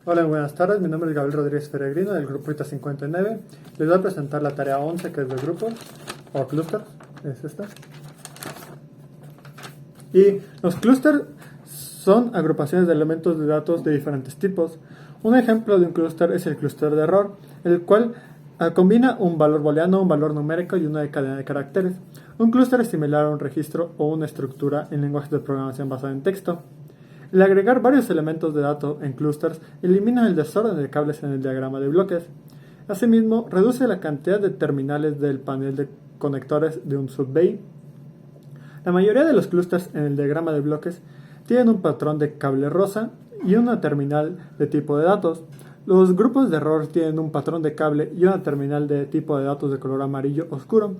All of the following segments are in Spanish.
Hola, buenas tardes. Mi nombre es Gabriel Rodríguez Peregrino del grupo ITA 59. Les voy a presentar la tarea 11, que es de grupos o clúster. Es esta. Y los clústeres son agrupaciones de elementos de datos de diferentes tipos. Un ejemplo de un clúster es el clúster de error, el cual combina un valor booleano, un valor numérico y una cadena de caracteres. Un clúster es similar a un registro o una estructura en lenguajes de programación basada en texto. El agregar varios elementos de datos en clústeres elimina el desorden de cables en el diagrama de bloques. Asimismo, reduce la cantidad de terminales del panel de conectores de un sub-bay. La mayoría de los clústeres en el diagrama de bloques tienen un patrón de cable rosa y una terminal de tipo de datos. Los grupos de error tienen un patrón de cable y una terminal de tipo de datos de color amarillo oscuro.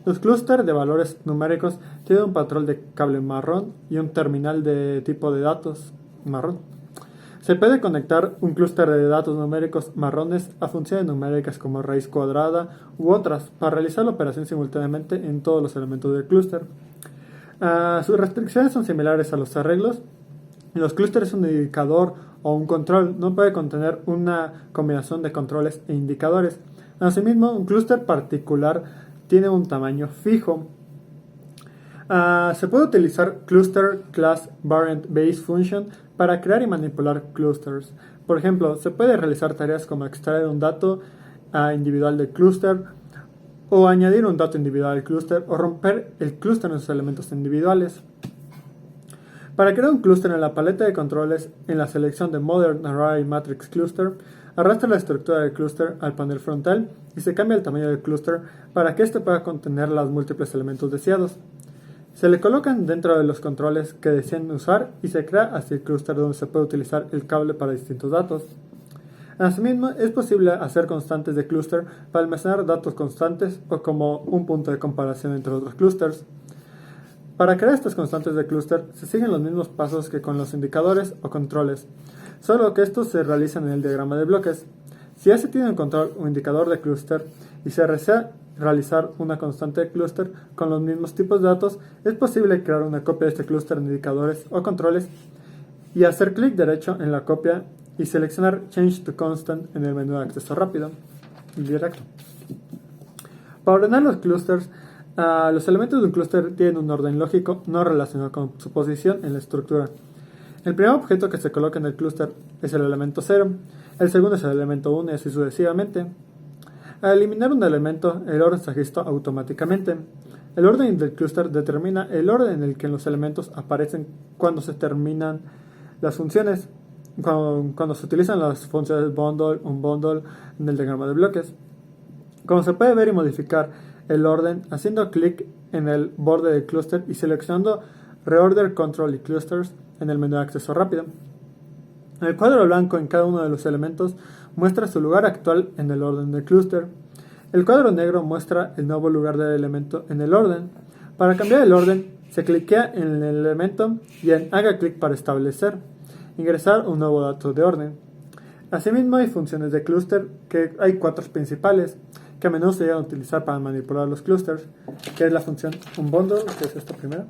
Los clústeres de valores numéricos tienen un patrón de cable marrón y un terminal de tipo de datos marrón. Se puede conectar un clúster de datos numéricos marrones a funciones numéricas como raíz cuadrada u otras para realizar la operación simultáneamente en todos los elementos del clúster. Sus restricciones son similares a los arreglos. Los clústeres son un indicador o un control, no puede contener una combinación de controles e indicadores. Asimismo, un clúster particular tiene un tamaño fijo. Se puede utilizar Cluster Class Variant Base Function para crear y manipular clusters. Por ejemplo, se puede realizar tareas como extraer un dato individual del clúster, o añadir un dato individual al clúster, o romper el clúster en sus elementos individuales. Para crear un clúster en la paleta de controles, en la selección de Modern Array Matrix Cluster, arrastra la estructura del clúster al panel frontal y se cambia el tamaño del clúster para que éste pueda contener los múltiples elementos deseados. Se le colocan dentro de los controles que desean usar y se crea así el clúster donde se puede utilizar el cable para distintos datos. Asimismo, es posible hacer constantes de clúster para almacenar datos constantes o como un punto de comparación entre otros clústeres. Para crear estas constantes de clúster se siguen los mismos pasos que con los indicadores o controles, solo que estos se realizan en el diagrama de bloques. Si ya se tiene un control o indicador de clúster y se desea realizar una constante de clúster con los mismos tipos de datos, es posible crear una copia de este clúster en indicadores o controles y hacer clic derecho en la copia y seleccionar Change to Constant en el menú de acceso rápido y directo. Para ordenar los clústeres, los elementos de un clúster tienen un orden lógico no relacionado con su posición en la estructura. El primer objeto que se coloca en el clúster es el elemento 0, el segundo es el elemento 1 y así sucesivamente. Al eliminar un elemento, el orden se ajusta automáticamente. El orden del clúster determina el orden en el que los elementos aparecen cuando se terminan las funciones, cuando se utilizan las funciones bundle, unbundle en el diagrama de bloques. Como se puede ver y modificar el orden haciendo clic en el borde del clúster y seleccionando Reorder Control y Clusters en el menú de acceso rápido. El cuadro blanco en cada uno de los elementos muestra su lugar actual en el orden del clúster. El cuadro negro muestra el nuevo lugar del elemento en el orden. Para cambiar el orden, se cliquea en el elemento y en Haga clic para establecer, ingresar un nuevo dato de orden. Asimismo, hay funciones de clúster, que hay 4 principales, que a menudo se llegan a utilizar para manipular los clústeres, que es la función unbundle, que es esta primera.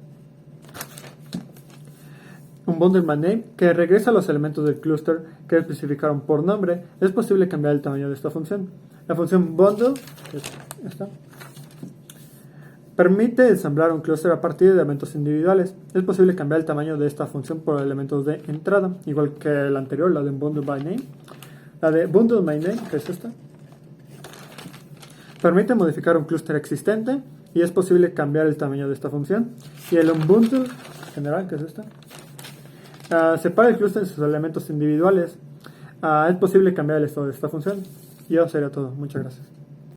UnBundleMyName, que regresa los elementos del clúster que especificaron por nombre. Es posible cambiar el tamaño de esta función. La función bundle, que es esta, permite ensamblar un clúster a partir de elementos individuales. Es posible cambiar el tamaño de esta función por elementos de entrada, igual que la anterior, la de UnBundleMyName. La de BundleMyName, que es esta, permite modificar un clúster existente y es posible cambiar el tamaño de esta función. Y el UnBundle general, que es esta, separa el clúster en sus elementos individuales. Es posible cambiar el estado de esta función. Y eso sería todo. Muchas gracias.